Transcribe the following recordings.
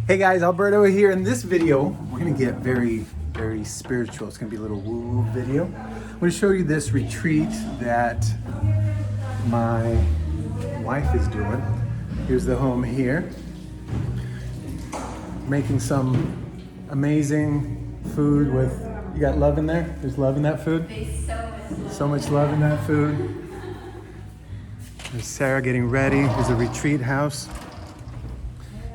Hey guys, Alberto here. In this video, we're gonna get very spiritual. It's gonna be a little woo video. I'm gonna show you this retreat that my wife is doing. Here's the home here. Making some amazing food with, you got love in there? There's love in that food? So much love in that food. There's Sarah getting ready. There's a retreat house.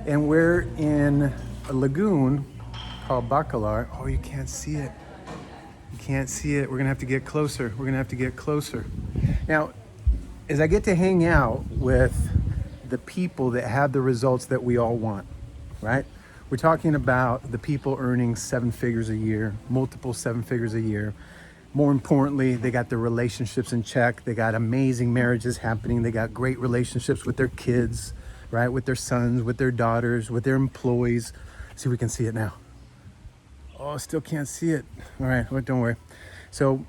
And we're in a lagoon called Bacalar. Oh, you can't see it. You can't see it. We're gonna have to get closer. We're gonna have to get closer. Now, as I get to hang out with the people that have the results that we all want, right? We're talking about the people earning 7 figures a year, multiple 7 figures a year. More importantly, they got their relationships in check. They got amazing marriages happening. They got great relationships with their kids, right? With their sons, with their daughters, with their employees. See if we can see it now. Oh, still can't see it. All right, well, don't worry. So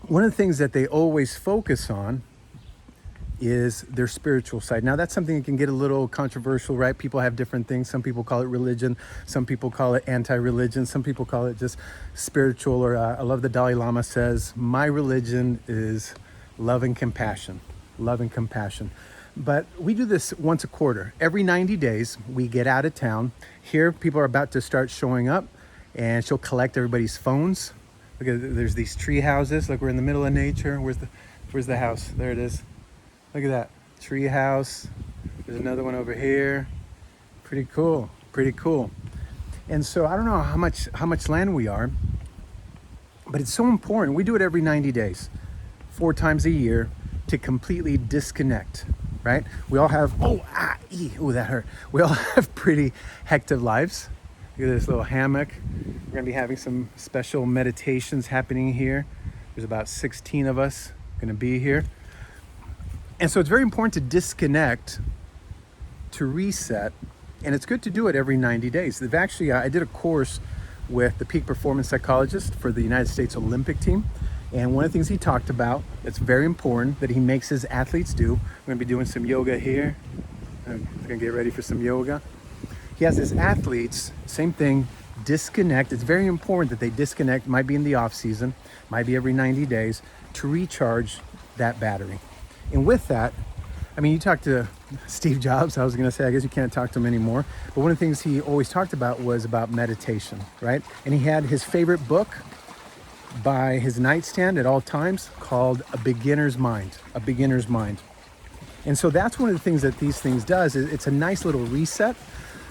one of the things that they always focus on is their spiritual side. Now that's something that can get a little controversial, right? People have different things. Some people call it religion. Some people call it anti-religion. Some people call it just spiritual, or I love the Dalai Lama says, my religion is love and compassion. Love and compassion. But we do this once a quarter. Every 90 days, we get out of town. Here, people are about to start showing up, and she'll collect everybody's phones. Look at, there's these tree houses. Look, we're in the middle of nature. Where's the house? There it is. Look at that, tree house. There's another one over here. Pretty cool, pretty cool. And so I don't know how much land we are, but it's so important. We do it every 90 days, 4 times a year, to completely disconnect. Right? We all have, oh, that hurt. We all have pretty hectic lives. Look at this little hammock. We're gonna be having some special meditations happening here. There's about 16 of us gonna be here. And so it's very important to disconnect, to reset, and it's good to do it every 90 days. They've actually, I did a course with the peak performance psychologist for the United States Olympic team. And one of the things he talked about that's very important that he makes his athletes do, we're gonna be doing some yoga here. I'm gonna get ready for some yoga. He has his athletes, same thing, disconnect. It's very important that they disconnect, might be in the off season, might be every 90 days, to recharge that battery. And with that, I mean, you talk to Steve Jobs, I was gonna say, I guess you can't talk to him anymore, but one of the things he always talked about was about meditation, right? And he had his favorite book by his nightstand at all times called A Beginner's Mind, A Beginner's Mind. And so that's one of the things that these things does, is it's a nice little reset.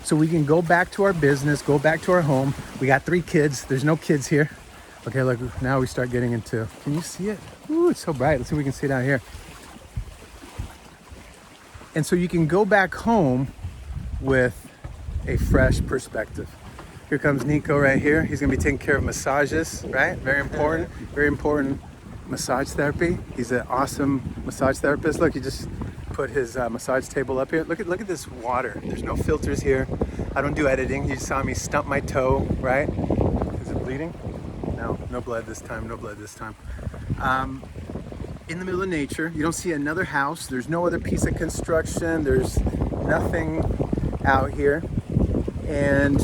So we can go back to our business, go back to our home. We got 3 kids, there's no kids here. Okay, look, now we start getting into, can you see it? Ooh, it's so bright. Let's see if we can see it out here. And so you can go back home with a fresh perspective. Here comes Nico right here. He's gonna be taking care of massages, right? Very important massage therapy. He's an awesome massage therapist. Look, he just put his massage table up here. Look at this water. There's no filters here. I don't do editing. You saw me stump my toe, right? Is it bleeding? No blood this time, no blood this time. In the middle of nature, you don't see another house. There's no other piece of construction. There's nothing out here. And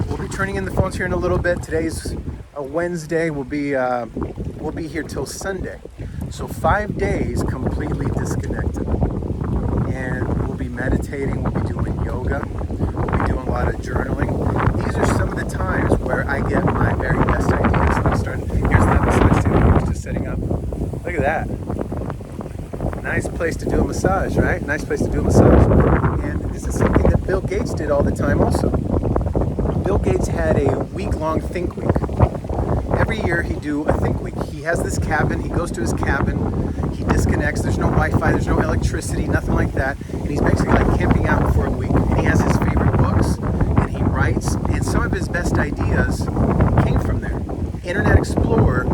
we'll be turning in the phones here in a little bit. Today's a Wednesday. We'll be here till Sunday. So 5 days completely disconnected. And we'll be meditating. We'll be doing yoga. We'll be doing a lot of journaling. These are some of the times where I get my very best ideas. Here's that massage table I was just setting up. Look at that. Nice place to do a massage, right? Nice place to do a massage. And this is something that Bill Gates did all the time also. Bill Gates had a week-long think week. Every year he'd do a think week. He has this cabin, he goes to his cabin, he disconnects, there's no Wi-Fi, there's no electricity, nothing like that. And he's basically like camping out for a week. And he has his favorite books, and he writes, and some of his best ideas came from there. Internet Explorer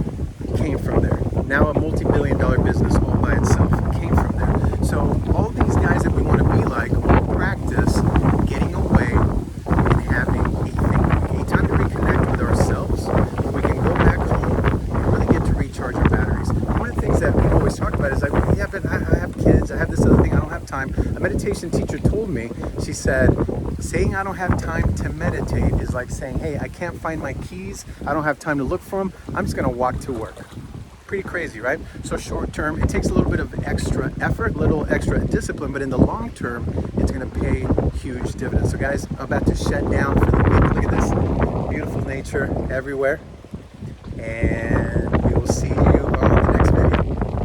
came from there. Now a multi-billion-dollar business all by itself came from there. So all these guys that we want to be like all practice getting away and having a thing, a time to reconnect with ourselves. We can go back home and really get to recharge our batteries. And one of the things that people always talk about is like, well, yeah, but I have kids, I have this other thing, I don't have time. A meditation teacher told me, she said, Saying I don't have time to meditate is like saying, hey, I can't find my keys. I don't have time to look for them. I'm just gonna walk to work. Pretty crazy, right? So short term, it takes a little bit of extra effort, little extra discipline, but in the long term, it's gonna pay huge dividends. So guys, I'm about to shut down for the week. Look at this beautiful nature everywhere. And we will see you